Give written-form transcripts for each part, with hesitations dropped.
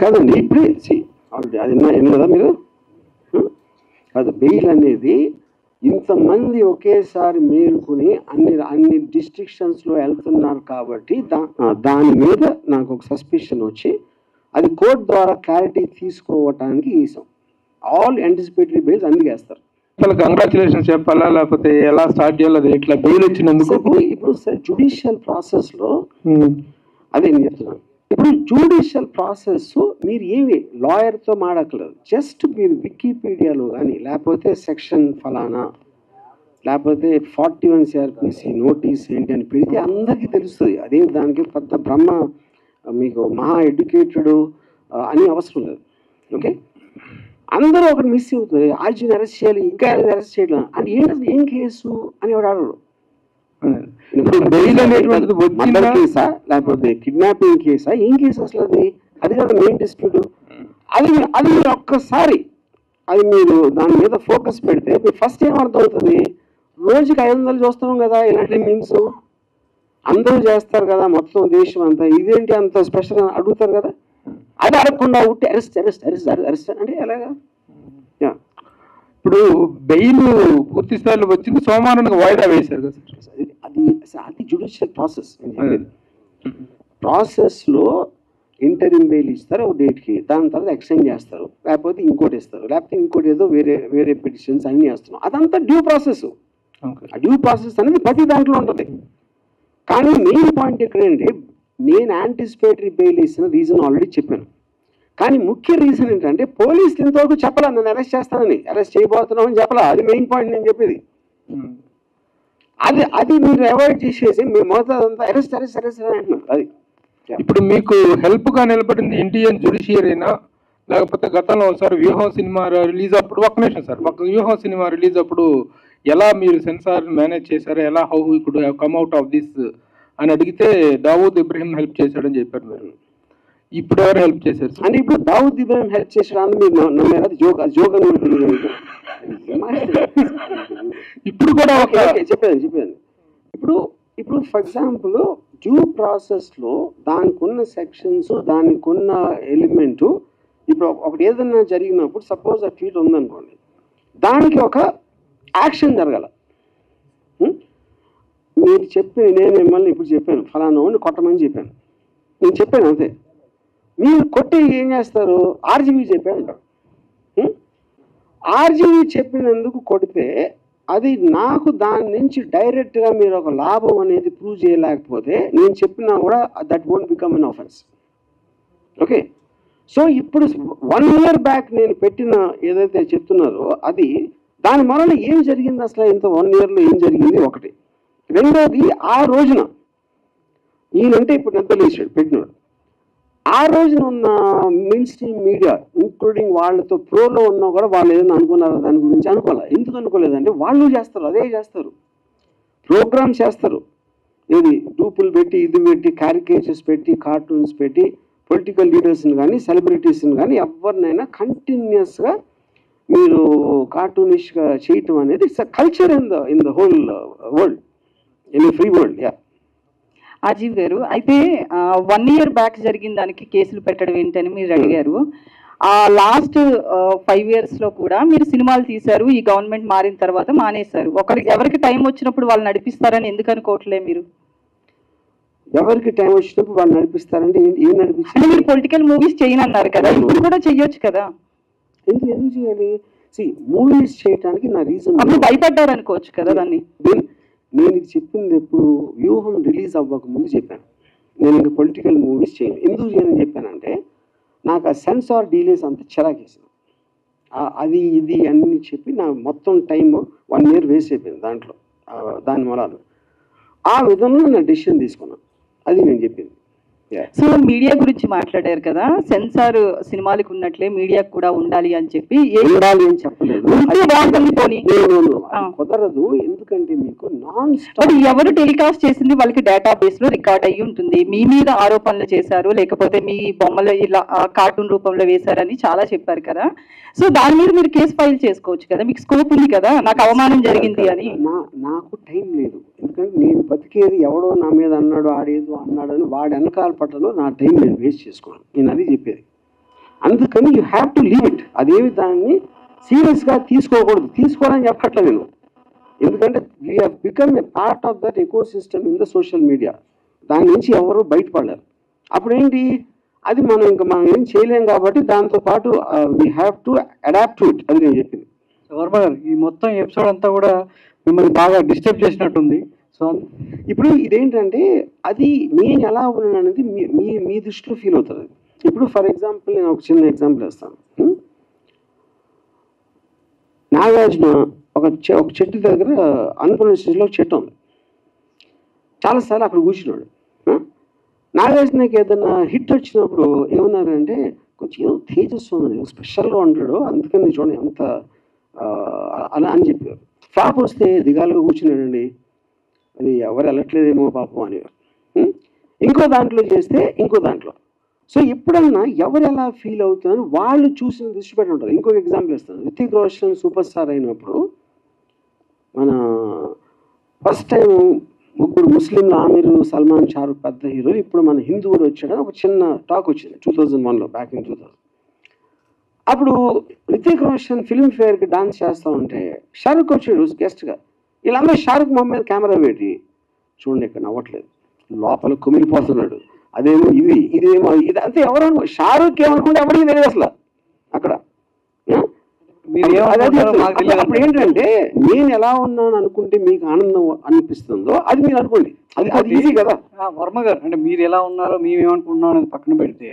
కాదండి, ఇప్పుడే ఆల్రెడీ అది విన్నారు కదా మీరు. కాదు, బెయిల్ అనేది ఇంతమంది ఒకేసారి మేలుకుని అన్ని డిస్ట్రిక్షన్స్లో వెళ్తున్నారు కాబట్టి దాని మీద నాకు ఒక సస్పిషన్ వచ్చి అది కోర్టు ద్వారా క్లారిటీ తీసుకోవటానికి ఈసాం. ఆల్ యాంటిసిపేటరీ బెయిల్స్ అందుకేస్తారు. కంగ్రాచులేషన్స్ చెప్పాలా లేకపోతే ఎలా స్టార్ట్ చేయాలి? అది ఇట్లా బెయిల్ వచ్చినందుకు ఇప్పుడు సార్ జ్యుడిషియల్ ప్రాసెస్లో అదే నేను చెప్తున్నాను. ఇప్పుడు జ్యుడిషియల్ ప్రాసెస్ మీరు ఏమి లాయర్తో మాడక్కలేదు, జస్ట్ మీరు వికీపీడియాలో కానీ లేకపోతే సెక్షన్ ఫలానా లేకపోతే 41 CRPC నోటీస్ ఏంటి అని పెడితే అందరికీ తెలుస్తుంది. అదే దానికి పెద్ద బ్రహ్మ మీకు మహా ఎడ్యుకేటెడ్ అని అవసరం లేదు. ఓకే, అందరూ ఒకటి మిస్ అవుతుంది. ఆర్జీని అరెస్ట్ చేయాలి, ఇంకా అరెస్ట్ చేయడం అంటే ఏంటది, ఏం కేసు అని వాడు అడగడు. మర్డర్ కేసా లేకపోతే కిడ్నాపింగ్ కేసా, ఏం కేసు అసలు అది కదా మెయిన్ డిస్ప్యూట్. అది మీరు ఒక్కసారి అది మీరు దాని మీద ఫోకస్ పెడితే మీరు ఫస్ట్ ఏమర్థం అవుతుంది, రోజుకి 500 చూస్తున్నాం కదా ఇలాంటి మీమ్స్, అందరూ చేస్తారు కదా మొత్తం దేశం అంతా, ఇదేంటి అంత స్పెషల్ అడుగుతారు కదా. అది అడగకుండా ఉంటే అరెస్ట్ అరెస్ట్ అరెస్ట్ అరెస్ట్ అంటే ఎలాగా? ఇప్పుడు బెయిల్ పూర్తి స్థాయిలో వచ్చింది, సోమవారానికి వాయిదా వేశారు కదా. అది జ్యుడిషియల్ ప్రాసెస్. ప్రాసెస్లో ఇంటరిమ్ బెయిల్ ఇస్తారు ఒక డేట్కి, దాని తర్వాత ఎక్స్టెండ్ చేస్తారు, లేకపోతే ఇంకోటి ఇస్తారు, లేకపోతే ఇంకోటి ఏదో వేరే పిటిషన్స్ అన్నీ వేస్తున్నాం. అదంతా డ్యూ ప్రాసెస్. ఆ డ్యూ ప్రాసెస్ అనేది ప్రతి దాంట్లో ఉంటుంది. కానీ మెయిన్ పాయింట్ ఎక్కడంటే నేను యాంటిసిపేటరీ బెయిల్ ఇచ్చిన రీజన్ ఆల్రెడీ చెప్పాను. కానీ ముఖ్య రీజన్ ఏంటంటే పోలీసులు ఇంతవరకు చెప్పలా నన్ను అరెస్ట్ చేస్తానని, అరెస్ట్ చేయబోతున్నాం అని చెప్పలా. అది మెయిన్ పాయింట్ నేను చెప్పేది. అది మీరు అవాయిడ్ చేసేసి మీరు మొదట అరెస్ట్ అరెస్ట్ అరెస్ట్ అని అంటున్నారు. అది ఇప్పుడు మీకు హెల్ప్గా నిలబడింది ఇండియన్ జ్యుడిషియరీనా లేకపోతే గతంలో ఒకసారి వ్యూహం సినిమా రిలీజ్ అప్పుడు, ఒక్క నిమిషం సార్, వ్యూహం సినిమా రిలీజ్ అప్పుడు ఎలా మీరు సెన్సార్ మేనేజ్ చేశారు, ఎలా how you could have come out of this అని అడిగితే దావూద్ ఇబ్రహీం హెల్ప్ చేశాడని చెప్పారు మీరు. ఇప్పుడు ఎవరు హెల్ప్ చేశారు అంటే ఇప్పుడు దావూద్ ఇబ్రహీం హెల్ప్ చేశాడు మీరు నమ్మారు? అది జోక్ అని ఇప్పుడు కూడా చెప్పాను. ఇప్పుడు ఫర్ ఎగ్జాంపుల్ డ్యూ ప్రాసెస్లో దానికి ఉన్న సెక్షన్స్, దానికి ఉన్న ఎలిమెంటు, ఇప్పుడు ఒకటి ఏదైనా జరిగినప్పుడు సపోజ్ ఆ ట్వీట్ ఉందనుకోండి, దానికి ఒక యాక్షన్ జరగాల. మీరు నేను మిమ్మల్ని ఇప్పుడు చెప్పాను ఫలానా వాడిని కొట్టమని చెప్పాను, నేను చెప్పాను అంతే. మీరు కొట్టి ఏం చేస్తారు, ఆర్జీవీ చెప్పాను అంటారు. ఆర్జీవీ చెప్పినందుకు కొడితే అది నాకు దాని నుంచి డైరెక్ట్గా మీరు ఒక లాభం అనేది ప్రూవ్ చేయలేకపోతే నేను చెప్పినా కూడా that won't become an offence. Okay, so ఇప్పుడు 1 year బ్యాక్ నేను పెట్టిన ఏదైతే చెప్తున్నారో అది దాని వలన ఏం జరిగింది అసలు, ఇంత 1 yearలో ఏం జరిగింది ఒకటి. రెండోది ఆ రోజున ఈయనంటే ఇప్పుడు నిద్రలేసాడు పెట్టినాడు, ఆ రోజున ఉన్న మెయిన్ స్ట్రీమ్ మీడియా ఇంక్లూడింగ్ వాళ్ళతో ప్రోలో ఉన్నా కూడా వాళ్ళు ఏదైనా అనుకున్నారో దాని గురించి అనుకోవాలి. ఎందుకు అనుకోలేదంటే వాళ్ళు చేస్తారు, అదే చేస్తారు, ప్రోగ్రామ్స్ చేస్తారు. ఏది డూపులు పెట్టి, ఇది పెట్టి, క్యారికేచర్స్ పెట్టి, కార్టూన్స్ పెట్టి, పొలిటికల్ లీడర్స్ని కానీ సెలబ్రిటీస్ని కానీ ఎవరినైనా కంటిన్యూస్గా మీరు కార్టూనిష్గా చేయటం అనేది it's a culture in the whole world, in free world. Ajeev గారు, అయితే 1 year బ్యాక్ జరిగిన దానికి కేసులు పెట్టడం ఏంటని మీరు అడిగారు. లాస్ట్ 5 yearsలో కూడా మీరు సినిమాలు తీశారు, ఈ గవర్నమెంట్ మారిన తర్వాత మానేశారు. ఎవరికి టైం వచ్చినప్పుడు వాళ్ళు నడిపిస్తారని ఎందుకు అనుకోవట్లే మీరు? ఎవరికి టైం వచ్చినప్పుడు వాళ్ళు నడిపిస్తారంటే ఏం నడిపిస్తారు? మీరు పొలిటికల్ మూవీస్ చేయనన్నారు కదా, ఇప్పుడు కూడా చెయ్యొచ్చు కదా. ఎందుకు చేయాలి? మూవీస్ చేయడానికి నా రీజన్, అప్పుడు భయపడ్డారు అనుకోవచ్చు కదా దాన్ని. నేను ఇది చెప్పింది ఎప్పుడు వ్యూహం రిలీజ్ అవ్వక ముందు చెప్పాను, నేను ఇంకా పొలిటికల్ మూవీస్ చేయను. ఎందుకు చేయని చెప్పానంటే నాకు ఆ సెన్సార్ డీలేస్ అంత చిరాకేసింది. అది ఇది అన్ని చెప్పి నా మొత్తం టైం 1 year వేస్ట్ అయిపోయింది దాంట్లో. దాని మూలాలు ఆ విధంగా నా డెసిషన్ తీసుకున్నాను, అది నేను చెప్పింది. సో మీడియా గురించి మాట్లాడారు కదా, సెన్సార్ సినిమాలకు ఉన్నట్లే మీడియాకు కూడా ఉండాలి అని చెప్పి. ఉండాలి అని చెప్పలేదు, కుదరదు. ఎందుకంటే మీకు నాన్ స్టాప్ ఎవరు టెలికాస్ట్ చేసింది వాళ్ళకి డేటాబేస్ లో రికార్డ్ అయ్యి ఉంటుంది. మీ మీద ఆరోపణలు చేశారు, లేకపోతే మీ బొమ్మలు ఇలా కార్టూన్ రూపంలో వేశారని చాలా చెప్పారు కదా. సో దాని మీద మీరు కేసు ఫైల్ చేసుకోవచ్చు కదా, మీకు స్కోప్ ఉంది కదా, నాకు అవమానం జరిగింది అని. నాకు టైం లేదు. ఎందుకంటే నేను బతికేది ఎవడో నా మీద అన్నాడు ఆడేదో అన్నాడని వాడి వెనకాల పట్టలో నా టైం నేను వేస్ట్ చేసుకోను. నేను అది చెప్పేది. అందుకని you have to leave it. అదేమి దాన్ని సీరియస్గా తీసుకోకూడదు. తీసుకోవాలని చెప్పట్లే నేను. ఎందుకంటే we have become a part of that eco system in the social media. దాని నుంచి ఎవరు బయటపడలేరు. అప్పుడు ఏంటి, అది మనం ఏం చేయలేం కాబట్టి దాంతోపాటు we have to adapt to it. అది నేను చెప్పింది. వర్మ గారు, ఈ మొత్తం ఎపిసోడ్ అంతా కూడా మిమ్మల్ని బాగా డిస్టర్బ్ చేసినట్టుంది. సో ఇప్పుడు ఇదేంటంటే అది నేను ఎలా ఉన్నాను అనేది మీ దృష్టిలో ఫీల్ అవుతుంది. ఇప్పుడు ఫర్ ఎగ్జాంపుల్ నేను ఒక చిన్న ఎగ్జాంపుల్ ఇస్తాను. నాగార్జున ఒక చెట్టు దగ్గర అన్నపూర్ణ స్టేజ్లో ఒక చెట్టు ఉంది. చాలాసార్లు అక్కడ కూర్చున్నాడు. నాగార్జునకి ఏదైనా హిట్ వచ్చినప్పుడు ఏమన్నారంటే కొంచెం ఏదో తేజస్సు ఉంది, స్పెషల్గా ఉంటాడు, అందుకని చూడండి అంత అలా అని చెప్పారు. ఫ్లాప్ వస్తే దిగాలుగా కూర్చున్నాడండి, అది ఎవరు వెళ్ళట్లేదేమో పాపం అనేవారు. ఇంకో దాంట్లో చేస్తే ఇంకో దాంట్లో. సో ఎప్పుడన్నా ఎవరు ఎలా ఫీల్ అవుతున్నారని వాళ్ళు చూసిన దృష్టి పెట్టి ఉంటారు. ఇంకొక ఎగ్జాంపుల్ ఇస్తాను. రితిక్ రోషన్ సూపర్ స్టార్ అయినప్పుడు మన ఫస్ట్ టైం ముగ్గురు ముస్లింలు, ఆమిర్, సల్మాన్, షారుఖ్ పెద్ద హీరోలు. ఇప్పుడు మన హిందూ కూడా వచ్చాడని ఒక చిన్న టాక్ వచ్చింది 2001లో, బ్యాక్ ఇన్ 2000. అప్పుడు రితిక్ రోషన్ ఫిల్మ్ఫేర్కి డాన్స్ చేస్తూ ఉంటే షారుఖ్ వచ్చాడు గెస్ట్గా. వీళ్ళందరూ షారుఖ్ మొహం మీద కెమెరా పెట్టి చూడండి ఇక్కడ నవ్వట్లేదు, లోపల కుమిలిపోతున్నాడు, అదేమో ఇదేమో ఇది అంతే. ఎవరు షారుఖ్ ఏమనుకుంటే ఎవరికి తెలియదు అసలు అక్కడ. అప్పుడు ఏంటంటే నేను ఎలా ఉన్నాను అనుకుంటే మీకు ఆనందం అనిపిస్తుందో అది మీరు అనుకోండి. అది ఈజీ కదా. వర్మ గారు, అంటే మీరు ఎలా ఉన్నారో మేము ఏమనుకుంటున్నాం అనేది పక్కన పెడితే,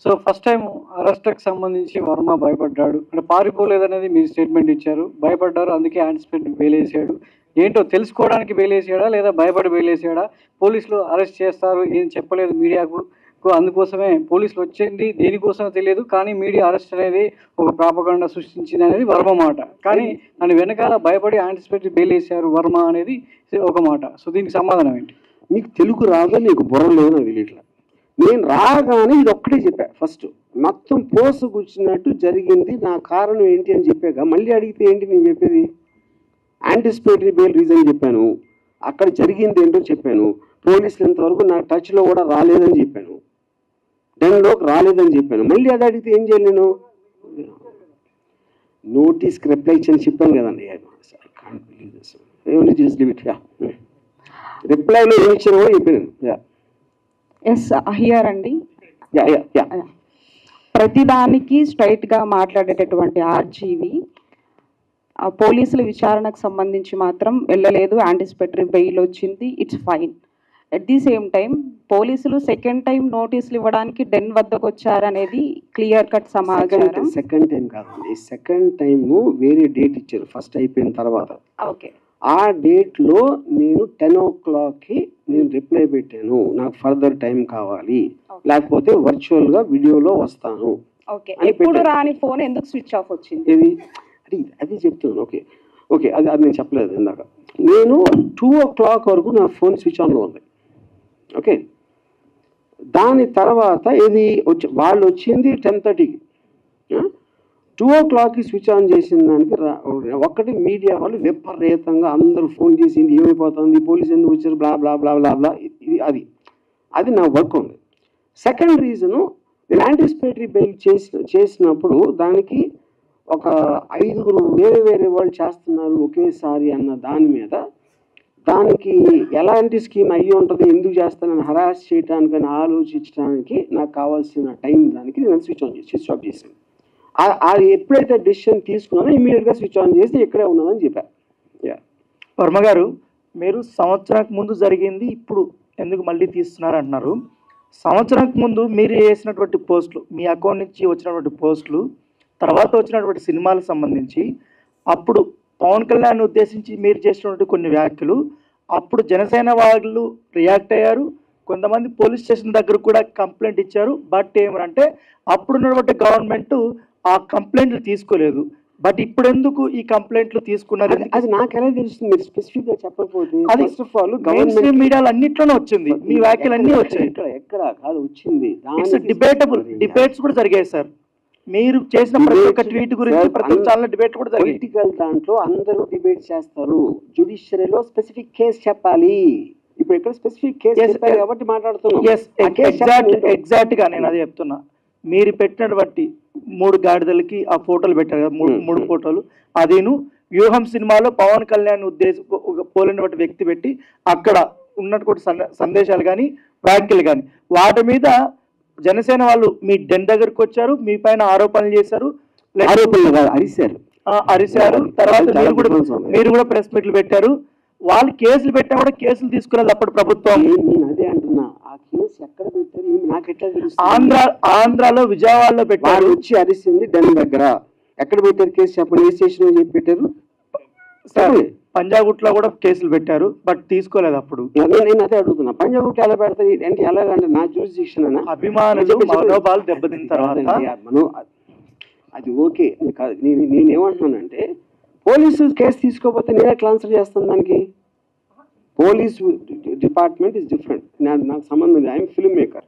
సో ఫస్ట్ టైం అరెస్ట్కి సంబంధించి వర్మ భయపడ్డాడు, అంటే పారిపోలేదనేది మీరు స్టేట్మెంట్ ఇచ్చారు. భయపడ్డారు, అందుకే యాంటిసిపేట్ బెయిలేసాడు. ఏంటో తెలుసుకోవడానికి బెయిలేసాడా లేదా భయపడి బెయిలేసాడా? పోలీసులు అరెస్ట్ చేస్తారు ఏం చెప్పలేదు మీడియాకు, అందుకోసమే పోలీసులు వచ్చింది దేనికోసమో తెలియదు, కానీ మీడియా అరెస్ట్ అనేది ఒక ప్రాపగండా సృష్టించింది అనేది వర్మ మాట. కానీ దాని వెనకాల భయపడి యాంటిసిపేటరీ బెయిల్ వేశారు వర్మ అనేది ఒక మాట. సో దీనికి సమాధానం ఏంటి? మీకు తెలుగు రాగా నీకు బుర్ర లేదు నాకు తెలియట్లా. నేను రాగానే ఇది ఒక్కటే చెప్పా. ఫస్ట్ మొత్తం పోసు కూర్చున్నట్టు జరిగింది, నా కారణం ఏంటి అని చెప్పాక మళ్ళీ అడిగితే ఏంటి నేను చెప్పేది? యాంటిసిపేటరీ బెయిల్ రీజన్ చెప్పాను, అక్కడ జరిగింది ఏంటో చెప్పాను, పోలీసులు ఇంతవరకు నా టచ్లో కూడా రాలేదని చెప్పాను, డెన్లోకి రాలేదని చెప్పాను. మళ్ళీ అది అడిగితే ఏం చేయాలి? నేను నోటీస్కి రిప్లై ఇచ్చని చెప్పాను కదండి. రిప్లైలో ఏమి ఇచ్చానో చెప్పాను. ఎస్ హియర్ అండి. ప్రతిదానికి స్ట్రైట్ గా మాట్లాడేటటువంటి ఆర్జీవి పోలీసుల విచారణకు సంబంధించి మాత్రం వెళ్ళలేదు, యాంటిసిపేటరీ బెయిల్ వచ్చింది, it's fine. At the same time పోలీసులు సెకండ్ టైం నోటీసులు ఇవ్వడానికి డెన్ వద్దకు వచ్చారనేది క్లియర్ కట్ సమాచారం. సెకండ్ టైం కాదండి, సెకండ్ టైము వేరే డేట్ ఇచ్చారు ఫస్ట్ అయిపోయిన తర్వాత. ఓకే, ఆ డేట్లో నేను 10 o'clockకి నేను రిప్లై పెట్టాను, నాకు ఫర్దర్ టైం కావాలి, లేకపోతే వర్చువల్గా వీడియోలో వస్తాను. ఓకే, ఇప్పుడు రాని ఫోన్ ఎందుకు స్విచ్ ఆఫ్ వచ్చింది? అది చెప్తున్నాను. ఓకే ఓకే, అది నేను చెప్పలేదు ఇందాక. నేను 2 o'clock వరకు నా ఫోన్ స్విచ్ ఆన్లో ఉంది. ఓకే, దాని తర్వాత ఇది వాళ్ళు వచ్చింది 10:30కి. 2 o'clockకి స్విచ్ ఆన్ చేసిన దానికి ఒక్కటి మీడియా వాళ్ళు విపరీతంగా అందరూ ఫోన్ చేసి ఏమైపోతుంది, పోలీసు ఎందుకు వచ్చారు, బ్లా బ్లా బ్లా బ్లా బ్లా. అది నా వర్క్ ఉంది. సెకండ్ రీజను, నేను యాంటిసిపేటరీ బెయిల్ చేసినప్పుడు దానికి ఒక 5 వేరే వాళ్ళు చేస్తున్నారు ఒకేసారి అన్న దాని మీద, దానికి ఎలాంటి స్కీమ్ అయ్యి ఉంటుంది, ఎందుకు చేస్తానని హరాస్ చేయడానికని ఆలోచించడానికి నాకు కావాల్సిన టైం దానికి నేను స్విచ్ ఆఫ్ చేశాను. అది ఎప్పుడైతే డెసిషన్ తీసుకున్నానో ఇమీడియట్గా స్విచ్ ఆన్ చేసి ఇక్కడే ఉన్నానని చెప్పాను. వర్మ గారు, మీరు సంవత్సరానికి ముందు జరిగింది ఇప్పుడు ఎందుకు మళ్ళీ తీస్తున్నారు అంటున్నారు. సంవత్సరానికి ముందు మీరు చేసినటువంటి పోస్టులు, మీ అకౌంట్ నుంచి వచ్చినటువంటి పోస్టులు, తర్వాత వచ్చినటువంటి సినిమాలకు సంబంధించి అప్పుడు పవన్ కళ్యాణ్ ఉద్దేశించి మీరు చేసినటువంటి కొన్ని వ్యాఖ్యలు, అప్పుడు జనసేన వాళ్ళు రియాక్ట్ అయ్యారు, కొంతమంది పోలీస్ స్టేషన్ దగ్గర కూడా కంప్లైంట్ ఇచ్చారు. బట్ ఏమంటే అప్పుడున్నటువంటి గవర్నమెంట్ ఆ కంప్లైంట్లు తీసుకోలేదు. బట్ ఇప్పుడు ఎందుకు ఈ కంప్లైంట్లు తీసుకున్నారు? అది నాకు ఎలా తెలుస్తుంది? మీరు స్పెసిఫిక్ గా చెప్పకపోతే. అది ఫస్ట్ ఆఫ్ ఆల్ గవర్నమెంట్ మీడియాలో అన్నిట్లోనే వచ్చింది, మీ వ్యాఖ్యలు అన్నీ వచ్చాయి. ఎక్కడ కాదు వచ్చింది, డిబేటబుల్ డిబేట్స్ కూడా జరిగాయి సార్. మీరు చేసిన ప్రతి ఒక్క ట్వీట్ గురించి ప్రతి ఒక్క ఛానల్ డిబేట్ కూడా జరిగింది. పొలిటికల్ దాంట్లో అందరూ డిబేట్ చేస్తారు, జ్యుడిషియరీలో స్పెసిఫిక్ కేసు చెప్పాలి. ఇప్పుడు ఇక్కడ స్పెసిఫిక్ కేసు చెప్పాలి కాబట్టి మాట్లాడుతున్నాం. ఎగ్జాక్ట్ గా నేను అదే చెప్తున్నా. మీరు పెట్టినటువంటి 3 గాడిదలకి ఆ ఫోటోలు పెట్టారు కదా, మూడు ఫోటోలు, అదేను వ్యూహం సినిమాలో పవన్ కళ్యాణ్ పోలినటువంటి వ్యక్తి పెట్టి అక్కడ ఉన్నటువంటి సందేశాలు కానీ వ్యాఖ్యలు కానీ వాటి మీద జనసేన వాళ్ళు మీ డెన్ దగ్గరకు వచ్చారు, మీ పైన ఆరోపణలు చేశారు, అరిశారు. తర్వాత మీరు కూడా ప్రెస్ మీట్లు పెట్టారు. వాళ్ళు కేసులు పెట్టా కూడా కేసులు తీసుకునేది అప్పుడు ప్రభుత్వం. నేను అదే అంటున్నా, ఆ కేసు ఎక్కడ పెట్టారు నాకు ఎట్లా తెలుసు? ఆంధ్రాలో విజయవాడలో పెట్టారు. వచ్చి అరిసింది డెన్ దగ్గర. ఎక్కడ పెట్టారు కేసు చెప్పండి, ఏ స్టేషన్ చెప్పి పెట్టారు? సరే, పంజాగుట్లో కూడా కేసులు పెట్టారు, బట్ తీసుకోలేదు అప్పుడు. నేను అదే అడుగుతున్నా, పంజాగుట్లో ఎలా పెడతారు అంటే ఎలాగంటే నా జ్యూరిస్డిక్షన్ అన్న అభిమానులు మనోభావాలు దెబ్బతిన్న తర్వాత అది ఓకే. నేనేమంటున్నానంటే పోలీసు కేసు తీసుకోకపోతే నేను ఎట్లా ఆన్సర్ చేస్తాను దానికి? Police department is different. నాకు సంబంధం, ఐఎమ్ ఫిల్మ్ మేకర్.